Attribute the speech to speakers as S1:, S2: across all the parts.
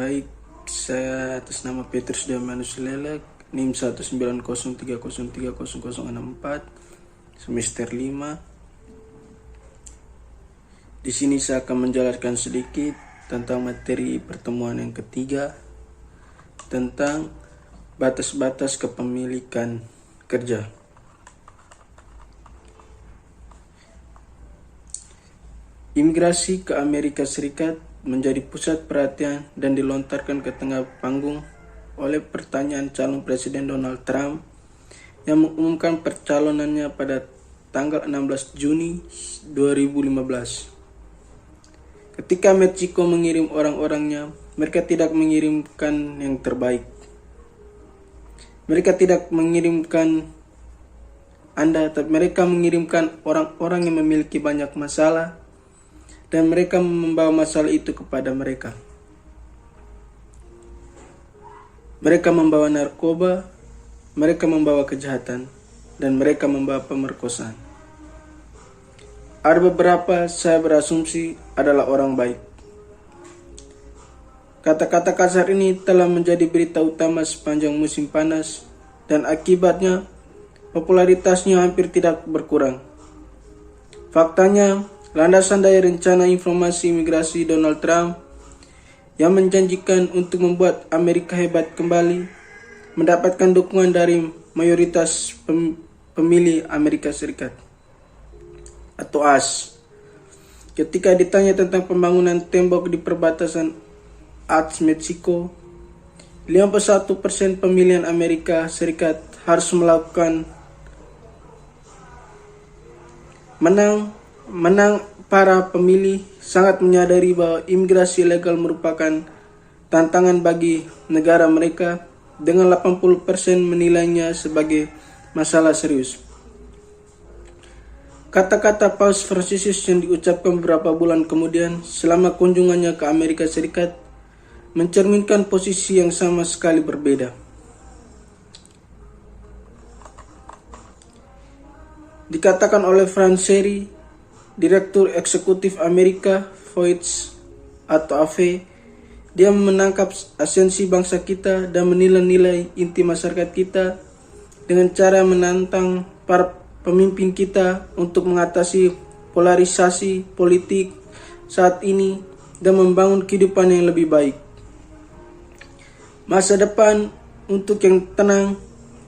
S1: Baik, saya atas nama Petrus Damianus Lelek, NIM 19030303064, semester 5. Di sini saya akan menjelaskan sedikit tentang materi pertemuan yang ketiga tentang batas-batas kepemilikan kerja. Imigrasi ke Amerika Serikat menjadi pusat perhatian dan dilontarkan ke tengah panggung oleh pertanyaan calon Presiden Donald Trump yang mengumumkan percalonannya pada tanggal 16 Juni 2015. Ketika Meksiko mengirim orang-orangnya, mereka tidak mengirimkan yang terbaik. Mereka tidak mengirimkan Anda, tapi mereka mengirimkan orang-orang yang memiliki banyak masalah, dan mereka membawa masalah itu kepada mereka. Mereka membawa narkoba, mereka membawa kejahatan, dan mereka membawa pemerkosaan. Ada beberapa saya berasumsi adalah orang baik. Kata-kata kasar ini telah menjadi berita utama sepanjang musim panas, dan akibatnya popularitasnya hampir tidak berkurang. Faktanya, landasan dari rencana informasi imigrasi Donald Trump yang menjanjikan untuk membuat Amerika hebat kembali mendapatkan dukungan dari mayoritas pemilih Amerika Serikat atau AS. Ketika ditanya tentang pembangunan tembok di perbatasan AS Meksiko, 51% pemilihan Amerika Serikat harus melakukan menang. Para pemilih sangat menyadari bahwa imigrasi ilegal merupakan tantangan bagi negara mereka, dengan 80% menilainya sebagai masalah serius. Kata-kata Paus Fransiskus yang diucapkan beberapa bulan kemudian selama kunjungannya ke Amerika Serikat mencerminkan posisi yang sama sekali berbeda. Dikatakan oleh Frank Seri, Direktur Eksekutif Amerika Voice atau AV, dia menangkap esensi bangsa kita dan menilai inti masyarakat kita dengan cara menantang para pemimpin kita untuk mengatasi polarisasi politik saat ini dan membangun kehidupan yang lebih baik. Masa depan untuk yang tenang,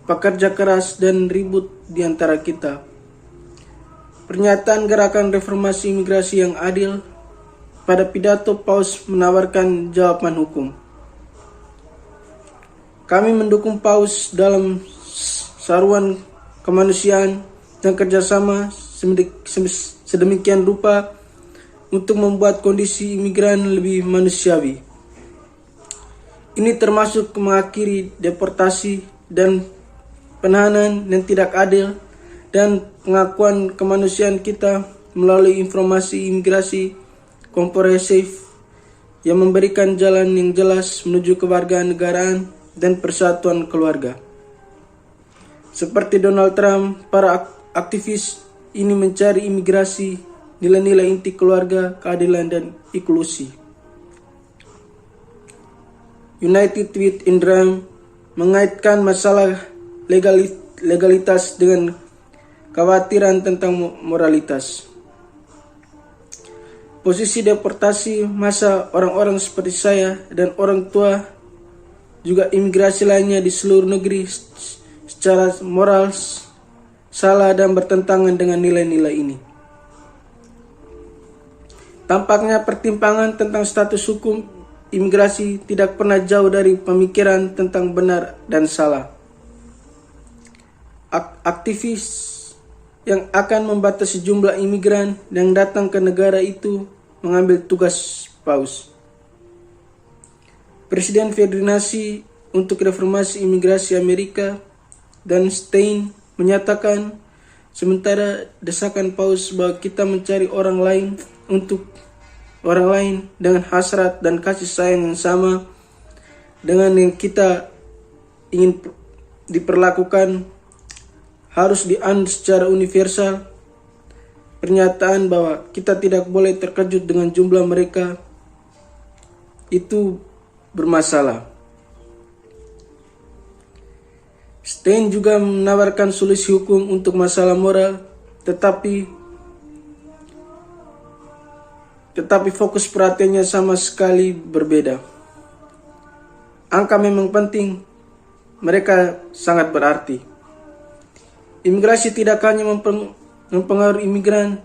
S1: pekerja keras, dan ribut di antara kita. Pernyataan gerakan reformasi imigrasi yang adil. Pada pidato, Paus menawarkan jawaban hukum. Kami mendukung Paus dalam seruan kemanusiaan dan kerjasama sedemikian rupa untuk membuat kondisi imigran lebih manusiawi. Ini termasuk mengakhiri deportasi dan penahanan yang tidak adil, dan pengakuan kemanusiaan kita melalui informasi imigrasi komprehensif yang memberikan jalan yang jelas menuju kewarganegaraan dan persatuan keluarga. Seperti Donald Trump, para aktivis ini mencari imigrasi, nilai-nilai inti keluarga, keadilan, dan inklusi. United with Indra mengaitkan masalah legalitas dengan kekhawatiran tentang moralitas. Posisi deportasi massa orang-orang seperti saya dan orang tua, juga imigrasi lainnya di seluruh negeri secara moral salah dan bertentangan dengan nilai-nilai ini. Tampaknya pertimbangan tentang status hukum imigrasi tidak pernah jauh dari pemikiran tentang benar dan salah. Aktivis yang akan membatasi jumlah imigran yang datang ke negara itu mengambil tugas Paus. Presiden Federasi untuk Reformasi Imigrasi Amerika Dan Stein menyatakan, sementara desakan Paus bahwa kita mencari orang lain untuk orang lain dengan hasrat dan kasih sayang yang sama dengan yang kita ingin diperlakukan, harus dianut secara universal. Pernyataan bahwa kita tidak boleh terkejut dengan jumlah mereka itu bermasalah. Stein juga menawarkan solusi hukum untuk masalah moral, tetapi fokus perhatiannya sama sekali berbeda. Angka memang penting, mereka sangat berarti. Imigrasi tidak hanya mempengaruhi imigran,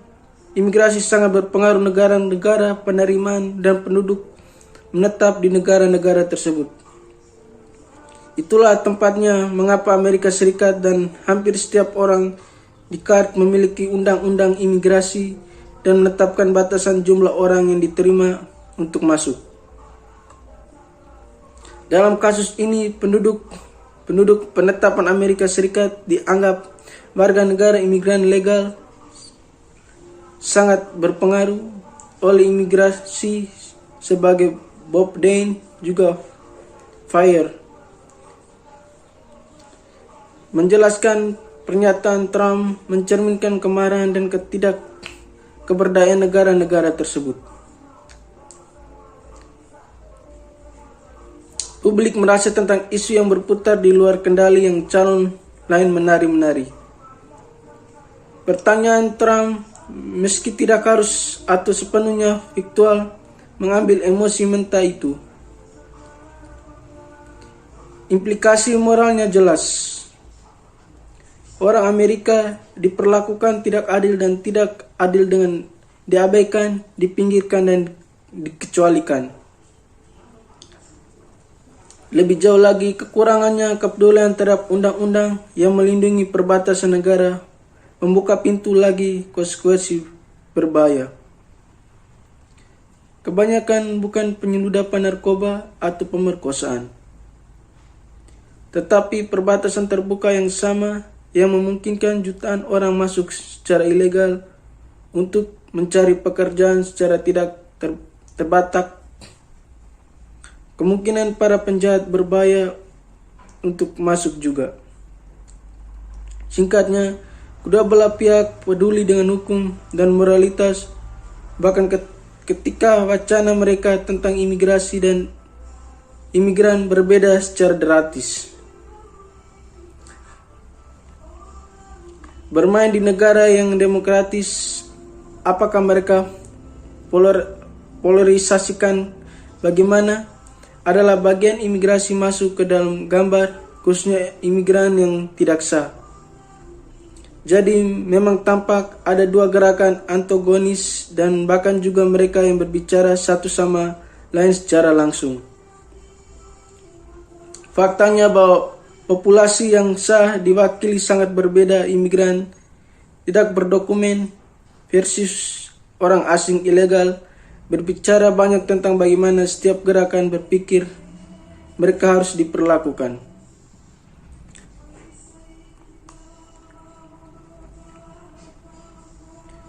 S1: imigrasi sangat berpengaruh negara-negara penerimaan dan penduduk menetap di negara-negara tersebut. Itulah tempatnya mengapa Amerika Serikat dan hampir setiap orang di KART memiliki undang-undang imigrasi dan menetapkan batasan jumlah orang yang diterima untuk masuk. Dalam kasus ini, penduduk penetapan Amerika Serikat dianggap warga negara imigran legal sangat berpengaruh oleh imigrasi sebagai Bob Dane juga Fire menjelaskan pernyataan Trump mencerminkan kemarahan dan keberdayaan negara-negara tersebut. Publik merasa tentang isu yang berputar di luar kendali yang calon lain menari-menari. Pertanyaan Trump, meski tidak harus atau sepenuhnya fiktual, mengambil emosi mentah itu. Implikasi moralnya jelas. Orang Amerika diperlakukan tidak adil dan tidak adil dengan diabaikan, dipinggirkan, dan dikecualikan. Lebih jauh lagi, kekurangannya kepedulian terhadap undang-undang yang melindungi perbatasan negara membuka pintu lagi konsekuensi berbahaya. Kebanyakan bukan penyelundupan narkoba atau pemerkosaan, tetapi perbatasan terbuka yang sama yang memungkinkan jutaan orang masuk secara ilegal untuk mencari pekerjaan secara tidak terbatas. Kemungkinan para penjahat berbahaya untuk masuk juga. Singkatnya, kedua belah pihak peduli dengan hukum dan moralitas, bahkan ketika wacana mereka tentang imigrasi dan imigran berbeda secara drastis. Bermain di negara yang demokratis, apakah mereka polarisasikan bagaimana adalah bagian imigrasi masuk ke dalam gambar, khususnya imigran yang tidak sah. Jadi memang tampak ada dua gerakan antagonis dan bahkan juga mereka yang berbicara satu sama lain secara langsung. Faktanya bahwa populasi yang sah diwakili sangat berbeda imigran tidak berdokumen versus orang asing ilegal, berbicara banyak tentang bagaimana setiap gerakan berpikir mereka harus diperlakukan.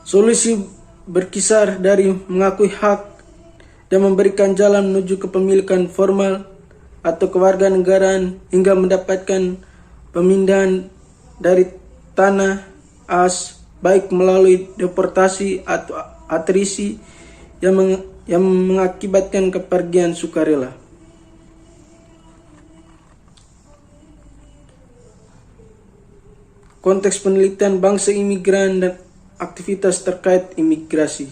S1: Solusi berkisar dari mengakui hak dan memberikan jalan menuju kepemilikan formal atau kewarganegaraan hingga mendapatkan pemindahan dari tanah as baik melalui deportasi atau atrisi yang mengakibatkan kepergian sukarela. Konteks penelitian bangsa imigran dan aktivitas terkait imigrasi.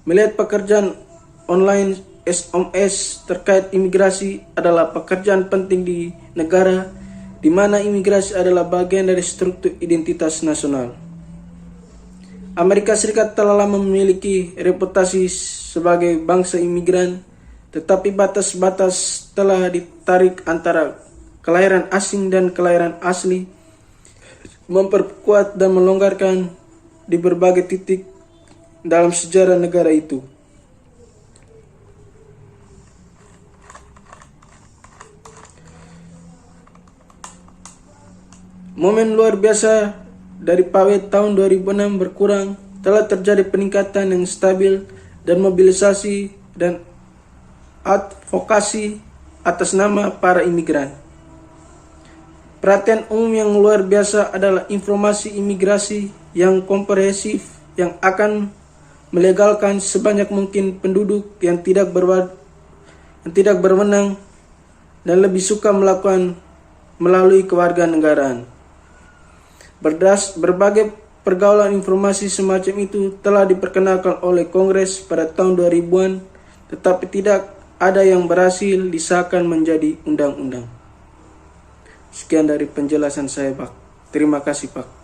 S1: Melihat pekerjaan online SMS terkait imigrasi adalah pekerjaan penting di negara di mana imigrasi adalah bagian dari struktur identitas nasional. Amerika Serikat telah lama memiliki reputasi sebagai bangsa imigran, tetapi batas-batas telah ditarik antara kelahiran asing dan kelahiran asli, memperkuat dan melonggarkan di berbagai titik dalam sejarah negara itu. Momen luar biasa dari PAWE tahun 2006 berkurang, telah terjadi peningkatan yang stabil dan mobilisasi dan advokasi atas nama para imigran. Perhatian umum yang luar biasa adalah informasi imigrasi yang komprehensif yang akan melegalkan sebanyak mungkin penduduk yang tidak yang tidak berwenang dan lebih suka melakukan melalui kewarganegaraan. Berbagai pergaulan informasi semacam itu telah diperkenalkan oleh Kongres pada tahun 2000-an, tetapi tidak ada yang berhasil disahkan menjadi undang-undang. Sekian dari penjelasan saya, Pak. Terima kasih, Pak.